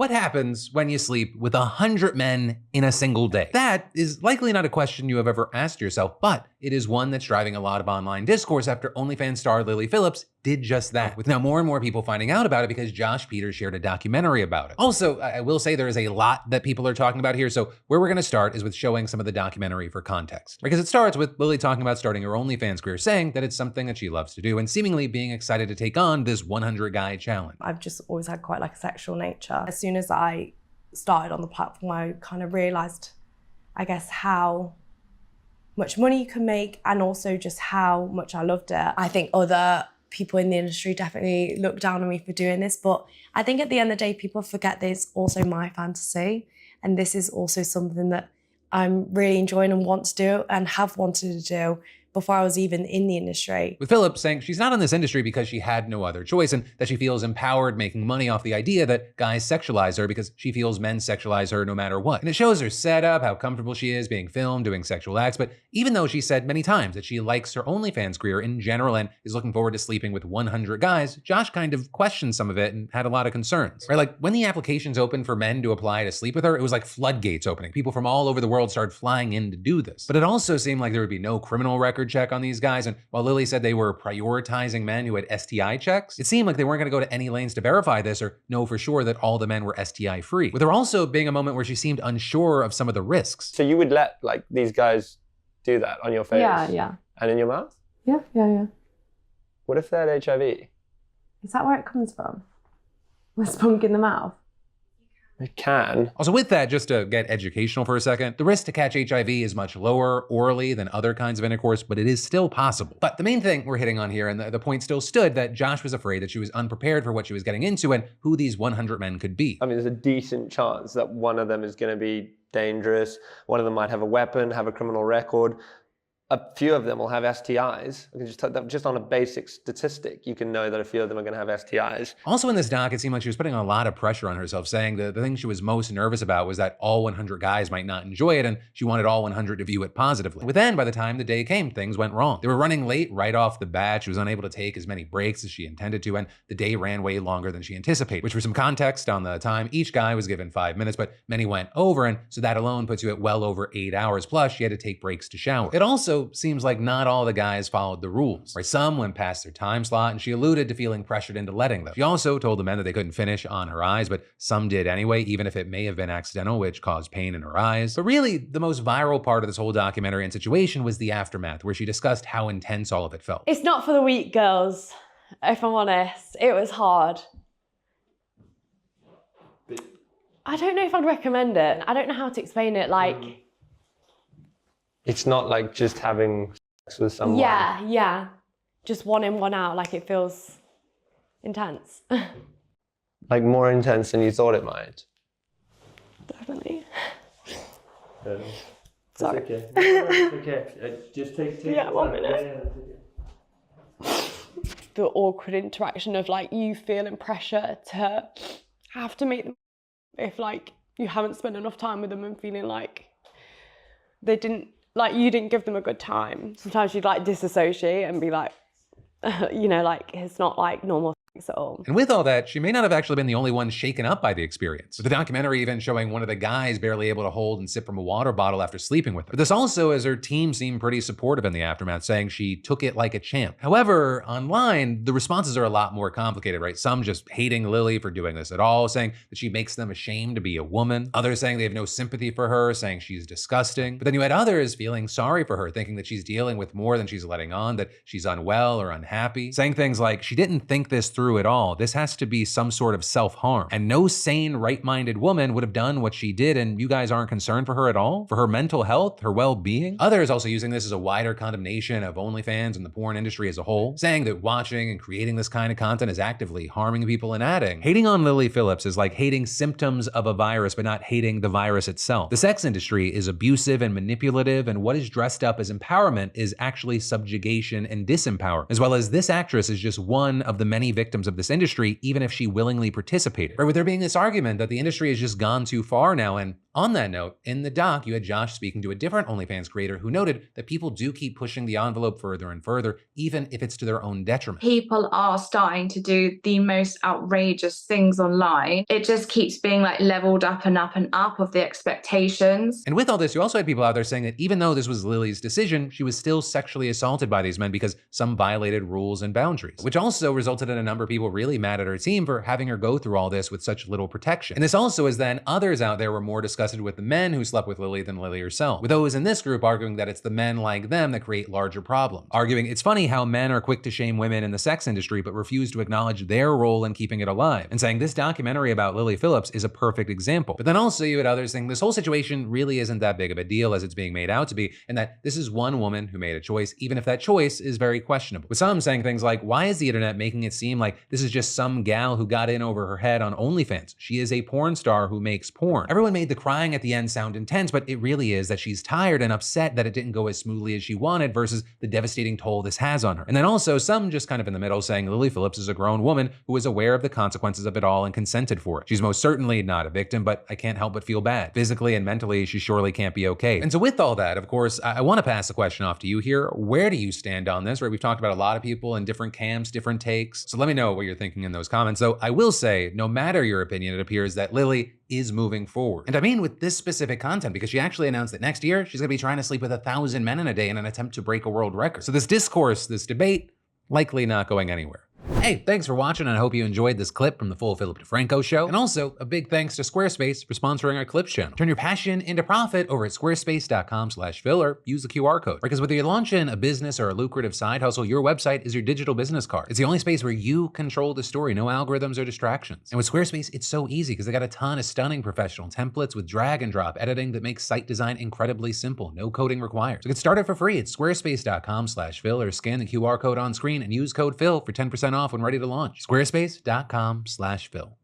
What happens when you sleep with 100 men in a single day? That is likely not a question you have ever asked yourself, but it is one that's driving a lot of online discourse after OnlyFans star Lily Phillips did just that, with now more and more people finding out about it because Josh Peters shared a documentary about it. Also, I will say there is a lot that people are talking about here, so where we're gonna start is with showing some of the documentary for context. Because it starts with Lily talking about starting her OnlyFans career, saying that it's something that she loves to do, and seemingly being excited to take on this 100-guy challenge. I've just always had quite like a sexual nature. As soon as I started on the platform, I kind of realized, I guess, how much money you can make and also just how much I loved it. I think other people in the industry definitely look down on me for doing this, but I think at the end of the day, people forget that it's also my fantasy. And this is also something that I'm really enjoying and want to do and have wanted to do before I was even in the industry. With Phillips saying she's not in this industry because she had no other choice and that she feels empowered making money off the idea that guys sexualize her because she feels men sexualize her no matter what. And it shows her setup, how comfortable she is being filmed, doing sexual acts, but even though she said many times that she likes her OnlyFans career in general and is looking forward to sleeping with 100 guys, Josh kind of questioned some of it and had a lot of concerns. Right, like when the applications opened for men to apply to sleep with her, it was like floodgates opening. People from all over the world started flying in to do this. But it also seemed like there would be no criminal record check on these guys, and while Lily said they were prioritizing men who had STI checks, it seemed like they weren't gonna go to any lengths to verify this or know for sure that all the men were STI free. With there also being a moment where she seemed unsure of some of the risks. So you would let like these guys do that on your face? Yeah. And in your mouth? Yeah. What if they had HIV? Is that where it comes from? With spunk in the mouth? It can. Also with that, just to get educational for a second, the risk to catch HIV is much lower orally than other kinds of intercourse, but it is still possible. But the main thing we're hitting on here, and the point still stood, that Josh was afraid that she was unprepared for what she was getting into and who these 100 men could be. I mean, there's a decent chance that one of them is going to be dangerous. One of them might have a weapon, have a criminal record. A few of them will have STIs. I can just on a basic statistic, you can know that a few of them are going to have STIs. Also in this doc, it seemed like she was putting a lot of pressure on herself, saying the thing she was most nervous about was that all 100 guys might not enjoy it, and she wanted all 100 to view it positively. But then, by the time the day came, things went wrong. They were running late right off the bat. She was unable to take as many breaks as she intended to, and the day ran way longer than she anticipated. Which, for some context on the time, each guy was given 5 minutes, but many went over, and so that alone puts you at well over 8 hours. Plus, she had to take breaks to shower. It also seems like not all the guys followed the rules, right? Some went past their time slot, and she alluded to feeling pressured into letting them. She also told the men that they couldn't finish on her eyes, but some did anyway, even if it may have been accidental, which caused pain in her eyes. But really, the most viral part of this whole documentary and situation was the aftermath, where she discussed how intense all of it felt. It's not for the weak, girls, if I'm honest. It was hard. I don't know if I'd recommend it. I don't know how to explain it, like... It's not like just having sex with someone. Yeah. Just one in, one out, like it feels intense. Like more intense than you thought it might. Definitely. Sorry. It's okay. Just take Yeah, 1 minute. The awkward interaction of like you feeling pressure to have to make them if like you haven't spent enough time with them and feeling like they didn't, like you didn't give them a good time. Sometimes you'd like disassociate and be like, you know, like it's not like normal sex at all. And with all that, she may not have actually been the only one shaken up by the experience. With the documentary even showing one of the guys barely able to hold and sip from a water bottle after sleeping with her. But this also as her team seemed pretty supportive in the aftermath, saying she took it like a champ. However, online, the responses are a lot more complicated, right? Some just hating Lily for doing this at all, saying that she makes them ashamed to be a woman. Others saying they have no sympathy for her, saying she's disgusting. But then you had others feeling sorry for her, thinking that she's dealing with more than she's letting on, that she's unwell or unhappy, saying things like, she didn't think this through at all. This has to be some sort of self-harm. And no sane, right-minded woman would have done what she did, and you guys aren't concerned for her at all? For her mental health, her well-being? Others also using this as a wider condemnation of OnlyFans and the porn industry as a whole, saying that watching and creating this kind of content is actively harming people and adding, hating on Lily Phillips is like hating symptoms of a virus, but not hating the virus itself. The sex industry is abusive and manipulative, and what is dressed up as empowerment is actually subjugation and disempowerment, as well as this actress is just one of the many victims of this industry, even if she willingly participated. Right, with there being this argument that the industry has just gone too far now, and On that note, in the doc, you had Josh speaking to a different OnlyFans creator who noted that people do keep pushing the envelope further and further, even if it's to their own detriment. People are starting to do the most outrageous things online. It just keeps being like leveled up and up and up of the expectations. And with all this, you also had people out there saying that even though this was Lily's decision, she was still sexually assaulted by these men because some violated rules and boundaries, which also resulted in a number of people really mad at her team for having her go through all this with such little protection. And this also is then others out there were more disgusted with the men who slept with Lily than Lily herself, with those in this group arguing that it's the men like them that create larger problems, arguing it's funny how men are quick to shame women in the sex industry but refuse to acknowledge their role in keeping it alive, and saying this documentary about Lily Phillips is a perfect example. But then also you had others saying this whole situation really isn't that big of a deal as it's being made out to be, and that this is one woman who made a choice, even if that choice is very questionable. With some saying things like, why is the internet making it seem like this is just some gal who got in over her head on OnlyFans? She is a porn star who makes porn. Everyone made the crying at the end sound intense, but it really is that she's tired and upset that it didn't go as smoothly as she wanted versus the devastating toll this has on her. And then also some just kind of in the middle saying Lily Phillips is a grown woman who is aware of the consequences of it all and consented for it. She's most certainly not a victim, but I can't help but feel bad. Physically and mentally, she surely can't be okay. And so with all that, of course, I want to pass the question off to you here. Where do you stand on this? Right? We've talked about a lot of people in different camps, different takes. So let me know what you're thinking in those comments. Though I will say, no matter your opinion, it appears that Lily is moving forward. And I mean with this specific content, because she actually announced that next year, she's gonna be trying to sleep with 1,000 men in a day in an attempt to break a world record. So this discourse, this debate, likely not going anywhere. Hey, thanks for watching, and I hope you enjoyed this clip from the full Philip DeFranco show. And also, a big thanks to Squarespace for sponsoring our Clips channel. Turn your passion into profit over at squarespace.com/Phil or use the QR code. Because whether you're launching a business or a lucrative side hustle, your website is your digital business card. It's the only space where you control the story, no algorithms or distractions. And with Squarespace, it's so easy because they got a ton of stunning professional templates with drag and drop editing that makes site design incredibly simple, no coding required. So get started for free at squarespace.com/Phil or scan the QR code on screen and use code Phil for 10% off when ready to launch. Squarespace.com/Phil.